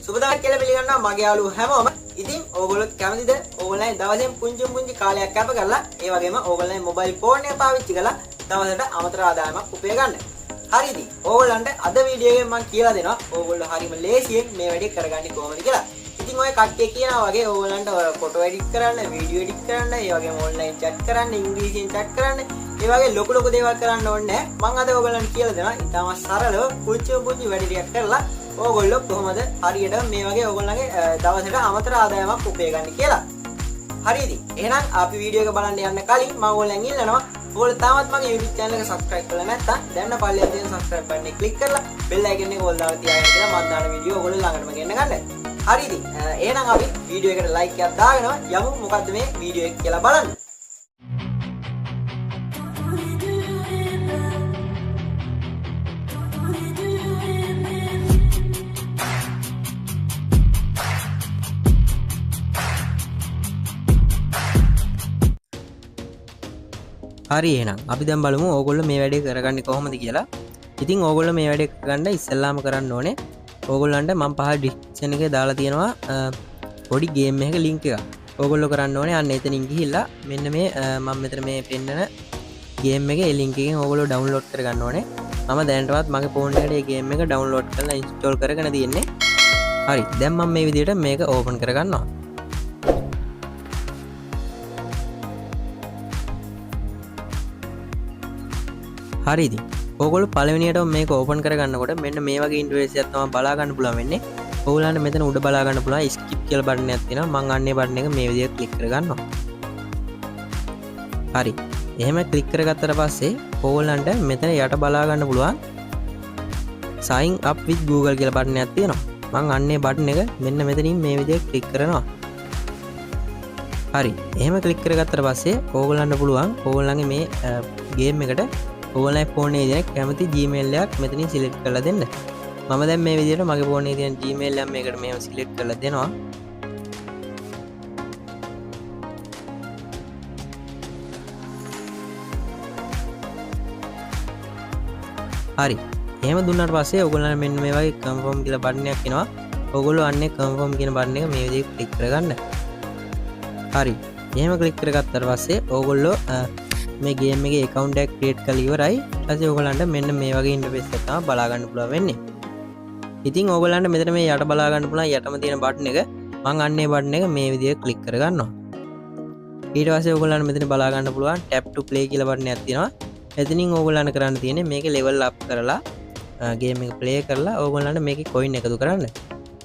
සුබදාක් කියලා පිළිගන්නවා මගේ යාළුවෝ හැමෝම. ඉතින් ඕගොල්ලෝ කැමතිද ඕගොල්ලෝ දවසෙන් පුංචි කාලයක් කැප කරලා ඒ වගේම ඕගොල්ලෝ මොබයිල් ෆෝන් එක පාවිච්චි කරලා දවසට අමතර ආදායමක් උපය ගන්න. හරිද? ඕගොල්ලන්ට අද වීඩියෝ එකෙන් මම කියලා දෙනවා ඕගොල්ලෝ හරිම ලේසියෙන් මේ වැඩේ කරගන්නේ කොහොමද කියලා. ඉතින් ඔය කට්ටිය කියනවා වගේ ඕගොල්ලන්ට ෆොටෝ එඩිට් කරන්න, වීඩියෝ එඩිට් කරන්න, ඒ වගේම ඔන්ලයින් chat කරන්න, ඉංග්‍රීසියෙන් chat කරන්න, ඒ වගේ ලොකු දේවල් කරන්න ඕනේ නැහැ. මම අද ඕගොල්ලන්ට කියලා දෙනවා ඉතාම සරලව පුංචි වැඩ ටිකක් කරලා ඕගොල්ලෝ කොහොමද හරියට මේ වගේ ඕගොල්ලන්ගේ දවසට අමතර ආදායමක් උපය ගන්න කියලා. හරිද? එහෙනම් අපි වීඩියෝ එක බලන්න යන්න කලින් මම ඕගොල්ලන් ඉල්ලනවා ඔයාලා තාමත් මගේ YouTube channel එක subscribe කරලා නැත්නම් දැන් පල්ලෙහා තියෙන subscribe button එක click කරලා bell icon එක ඕල් දාලා තියාගන්න කියලා මම දාන වීඩියෝ ඔයගොල්ලෝ ළඟටම ගෙන්න ගන්න. හරිද? එහෙනම් අපි වීඩියෝ එකට like එකක් දාගෙන යමු මොකද්ද මේ වීඩියෝ එක කියලා බලන්න. හරි එහෙනම් අපි දැන් බලමු ඕගොල්ලෝ මේ වැඩේ කරගන්නේ කොහොමද කියලා. ඉතින් ඕගොල්ලෝ මේ වැඩේ කරගන්න ඉස්සෙල්ලාම කරන්න ඕනේ ඕගොල්ලන්ට මම පහ ඩිස්ක්‍රිප්ෂන් එකේ දාලා තියෙනවා පොඩි ගේම් එකක ලින්ක් එකක්. ඕගොල්ලෝ කරන්න ඕනේ අන්න එතනින් ගිහිල්ලා මෙන්න මේ මම මෙතන මේ පෙන්නන ගේම් එකේ ලින්ක් එකෙන් ඕගොල්ලෝ ඩවුන්ලෝඩ් කරගන්න ඕනේ. මම දැනටවත් මගේ ෆෝන් එකට මේ ගේම් එක ඩවුන්ලෝඩ් කරලා ඉන්ස්ටෝල් කරගෙන තියෙන්නේ. හරි දැන් මම මේ විදිහට මේක ඕපන් කරගන්නවා. හරිද? ඕගොල්ලෝ පළවෙනියට මේක ඕපන් කරගන්නකොට මෙන්න මේ වගේ ඉන්ටර්ෆේස් එකක් තමයි බලා ගන්න පුළුවන් වෙන්නේ. ඕගොල්ලන්ට මෙතන උඩ බලා ගන්න පුළුවන් skip කියලා බටන් එකක් තියෙනවා. මම අන්නේ බටන් එක මේ විදිහට ක්ලික් කරගන්නවා. හරි. එහෙම ක්ලික් කරගත්තට පස්සේ ඕගොල්ලන්ට මෙතන යට බලා ගන්න පුළුවන් sign up with Google කියලා බටන් එකක් තියෙනවා. මම අන්නේ බටන් එක මෙන්න මෙතනින් මේ විදිහට ක්ලික් කරනවා. හරි. එහෙම ක්ලික් කරගත්තට පස්සේ ඕගොල්ලන්ට පුළුවන් ඕගොල්ලන්ගේ මේ ගේම් එකට ඕගොල්ලන්ගේ ෆෝන් එකේ තියෙන කැමති Gmail එකක් මෙතනින් සිලෙක්ට් කරලා දෙන්න. මම දැන් මේ විදිහට මගේ ෆෝන් එකේ තියෙන Gmail එක මේකට මෙහෙම සිලෙක්ට් කරලා දෙනවා. හරි. එහෙම දුන්නාට පස්සේ ඕගොල්ලන්ට මෙන්න මේ වගේ confirm කියලා බටන් එකක් එනවා. ඕගොල්ලෝ අන්නේ confirm කියන බටන් එක මේ විදිහට ක්ලික් කරගන්න. හරි. එහෙම ක්ලික් කරගත්තාට පස්සේ ඕගොල්ලෝ මේ ගේම් එකේ account එකක් create කරලා ඉවරයි. ඊට පස්සේ ඕගොල්ලන්ට මෙන්න මේ වගේ ඉන්ටර්ෆේස් එකක් තමයි බලා ගන්න පුළුවන් වෙන්නේ. ඉතින් ඕගොල්ලන්ට මෙතන මේ යට බලා ගන්න පුළුවන් යටම තියෙන බටන් එක මම අන්නේ බටන් එක මේ විදිහට ක්ලික් කරගන්නවා. ඊට පස්සේ ඕගොල්ලන්ට මෙතන බලා ගන්න පුළුවන් tap to play කියලා බටන් එකක් තියෙනවා. එතනින් ඕගොල්ලන්ට කරන්න තියෙන්නේ මේකේ level up කරලා ගේම් එක play කරලා ඕගොල්ලන්ට මේකේ coin එකතු කරන්න.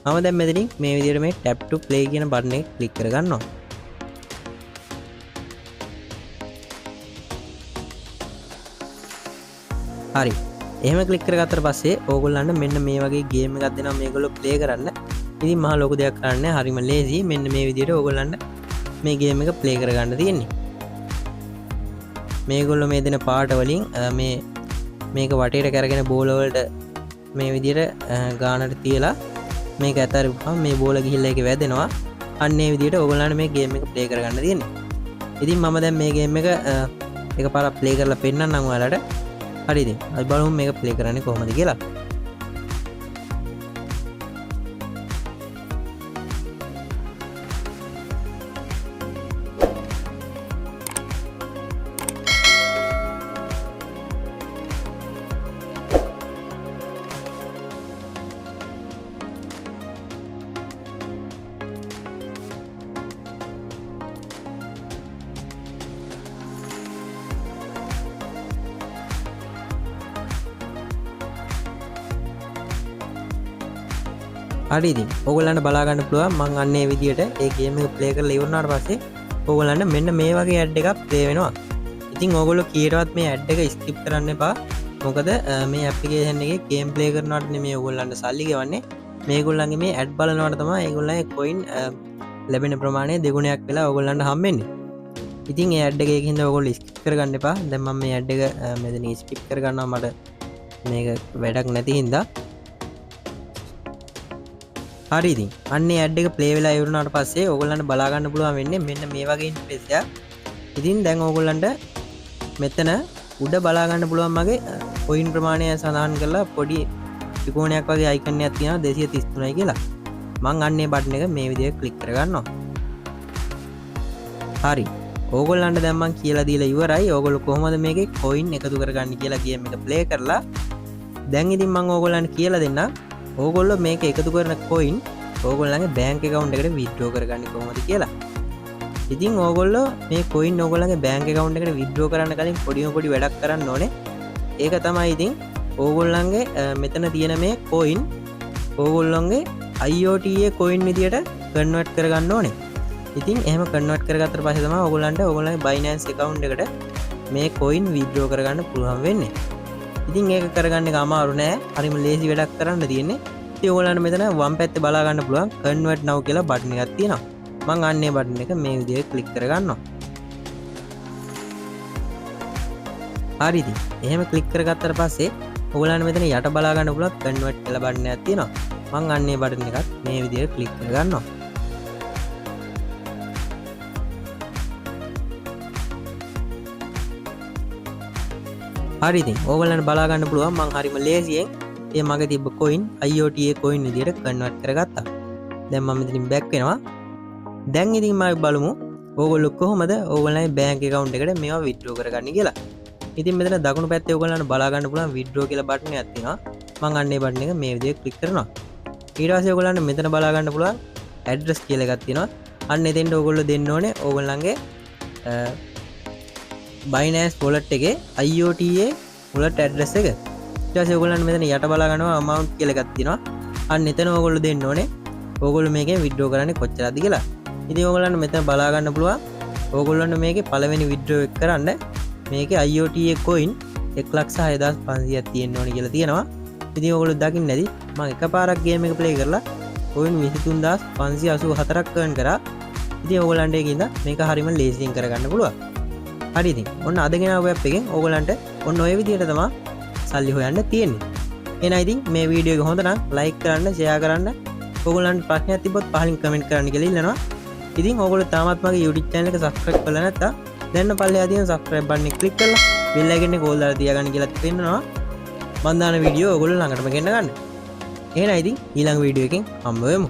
මම දැන් මෙතනින් මේ විදිහට මේ tap to play කියන බටන් එක ක්ලික් කරගන්නවා. හරි. එහෙම ක්ලික් කරගත්තට පස්සේ ඕගොල්ලන්ට මෙන්න මේ වගේ ගේම් එකක් දෙනවා මේගොල්ලෝ ප්ලේ කරන්න. ඉතින් මහා ලොකු දෙයක් කරන්න නැහැ. හරිම ලේසි. මෙන්න මේ විදිහට ඕගොල්ලන්ට මේ ගේම් එක ප්ලේ කරගන්න තියෙන්නේ. මේගොල්ලෝ මේ දෙන පාට වලින් මේක වටේට කරගෙන බෝල වලට මේ විදිහට ගානට තියලා මේක ඇතරිපුවම මේ බෝල ගිහිල්ලා ඒකේ වැදෙනවා. අන්න ඒ විදිහට ඕගොල්ලන්ට මේ ගේම් එක ප්ලේ කරගන්න තියෙන්නේ. ඉතින් මම දැන් මේ ගේම් එක එකපාරක් ප්ලේ කරලා පෙන්නන්නම් ඔයාලට. හරිද? අපි බලමු මේක ප්ලේ කරන්නේ කොහොමද කියලා. හරි ඉතින් ඕගොල්ලන්ට බලා ගන්න පුළුවන් මම අන්නේ විදියට ඒ ගේම් එක ප්ලේ කරලා ඉවරනාට පස්සේ ඕගොල්ලන්ට මෙන්න මේ වගේ ඇඩ් එකක් ප්ලේ වෙනවා. ඉතින් ඕගොල්ලෝ කීයටවත් මේ ඇඩ් එක ස්කිප් කරන්න එපා. මොකද මේ ඇප්ලිකේෂන් එකේ ගේම් ප්ලේ කරනවට නෙමෙයි ඕගොල්ලන්ට සල්ලි ගෙවන්නේ. මේගොල්ලන්ගේ මේ ඇඩ් බලනවට තමයි ඒගොල්ලන්ගේ coin ලැබෙන ප්‍රමාණය දෙගුණයක් වෙලා ඕගොල්ලන්ට හම්බෙන්නේ. ඉතින් ඒ ඇඩ් එකේ හින්දා ඕගොල්ලෝ ස්කිප් කරගන්න එපා. දැන් මම මේ ඇඩ් එක මෙතන ස්කිප් කරගන්නවා මට මේක වැඩක් නැති හින්දා. හරි ඉතින් අන්නේ ඇඩ් එක ප්ලේ වෙලා ඉවරනාට පස්සේ ඕගොල්ලන්ට බලා ගන්න පුළුවන් වෙන්නේ මෙන්න මේ වගේ ඉන්ටර්ෆේස් එකක්. ඉතින් දැන් ඕගොල්ලන්ට මෙතන උඩ බලා ගන්න පුළුවන් මගේ coin ප්‍රමාණය සඳහන් කරලා පොඩි ත්‍රිකෝණයක් වගේ අයිකන් එකක් තියෙනවා 233යි කියලා. මං අන්නේ බටන් එක මේ විදිහට ක්ලික් කරගන්නවා. හරි. ඕගොල්ලන්ට දැන් මං කියලා දීලා ඉවරයි. ඕගොල්ලෝ කොහොමද මේකේ coin එකතු කරගන්නේ කියලා ගේම් එක play කරලා දැන් ඉතින් මං ඕගොල්ලන්ට කියලා දෙන්නම්. ඕගොල්ලෝ මේක එකතු කරන coin ඕගොල්ලන්ගේ bank account එකට withdraw කරගන්නේ කොහොමද කියලා. ඉතින් ඕගොල්ලෝ මේ coin ඕගොල්ලන්ගේ bank account එකට withdraw කරන්න කලින් පොඩි වැඩක් කරන්න ඕනේ. ඒක තමයි ඉතින් ඕගොල්ලන්ගේ මෙතන තියෙන මේ coin ඕගොල්ලන්ගේ IOTA coin විදියට convert කරගන්න ඕනේ. ඉතින් එහෙම convert කරගත්තට පස්සේ තමයි ඕගොල්ලන්ට ඕගොල්ලන්ගේ Binance account එකට මේ coin withdraw කරගන්න පුළුවන් වෙන්නේ. ඉතින් ඒක කරගන්න එක අමාරු නෑ. හරිම ලේසි වැඩක් කරන්න තියෙන්නේ. ඉතින් ඕගොල්ලන්ට මෙතන වම් පැත්තේ බලා ගන්න පුළුවන් convert now කියලා බටන් එකක් තියෙනවා. මං අන්නේ බටන් එක මේ විදිහට ක්ලික් කරගන්නවා. හරි ඉතින් එහෙම ක්ලික් කරගත්තට පස්සේ ඕගොල්ලන්ට මෙතන යට බලා ගන්න පුළුවන් convert කියලා බටන් එකක් තියෙනවා. මං අන්නේ බටන් එකත් මේ විදිහට ක්ලික් කරගන්නවා. හරි ඉතින් ඕගොල්ලන්ට බලා ගන්න පුළුවන් මං හරිම ලේසියෙන් මේ මගේ තිබ්බ coin IOTA coin විදියට convert කරගත්තා. දැන් මම මෙතනින් back වෙනවා. දැන් ඉතින් මම බලමු ඕගොල්ලෝ කොහොමද ඕගොල්ලන්ගේ bank account එකට මේවා withdraw කරගන්නේ කියලා. ඉතින් මෙතන දකුණු පැත්තේ ඕගොල්ලන්ට බලා ගන්න පුළුවන් withdraw කියලා බටන් එකක් තියෙනවා. මං අන්නේ බටන් එක මේ විදියට click කරනවා. ඊට පස්සේ ඕගොල්ලන්ට මෙතන බලා ගන්න පුළුවන් address කියලා එකක් තියෙනවා. අන්න එතෙන්ට ඕගොල්ලෝ දෙන්න ඕනේ ඕගොල්ලන්ගේ Binance wallet එකේ IOTA wallet address එක. ඊට පස්සේ ඕගොල්ලන්ට මෙතන යට බලා ගන්නවා amount කියලා එකක් තියෙනවා. අන්න එතන ඕගොල්ලෝ දෙන්න ඕනේ ඕගොල්ලෝ මේකෙන් withdraw කරන්නේ කොච්චරද කියලා. ඉතින් ඕගොල්ලන්ට මෙතන බලා ගන්න පුළුවන් ඕගොල්ලන්ට මේකේ පළවෙනි withdraw එක කරන්න මේකේ IOTA coin 1,65,500ක් තියෙන්න ඕනේ කියලා තියෙනවා. ඉතින් ඕගොල්ලෝ දකින්න ඇති මම එකපාරක් ගේම් එක play කරලා coin 23,584ක් earn කරා. ඉතින් ඕගොල්ලන්ට ඒකින්ද මේක හරියම ලේසියෙන් කරගන්න පුළුවන්. හරි ඉතින් ඔන්න අද ගෙනාව web එකෙන් ඕගොල්ලන්ට ඔන්න ඔය විදිහට තමයි සල්ලි හොයන්න තියෙන්නේ. එහෙනම් ඉතින් මේ වීඩියෝ එක හොඳ නම් like කරන්න, share කරන්න. ඕගොල්ලන්ට ප්‍රශ්නයක් තිබ්බොත් පහලින් comment කරන්න කියලා ඉල්ලනවා. ඉතින් ඕගොල්ලෝ තාමත් මගේ YouTube channel එක subscribe කරලා නැත්නම් දැන් පල්ලෙහා තියෙන subscribe button එක click කරලා bell icon එක all දාලා තියාගන්න කියලා පෙන්නනවා. මම දාන වීඩියෝ ඕගොල්ලෝ ළඟටම ගෙන්න ගන්න. එහෙනම් ඉතින් ඊළඟ වීඩියෝ එකෙන් හම්බ වෙමු.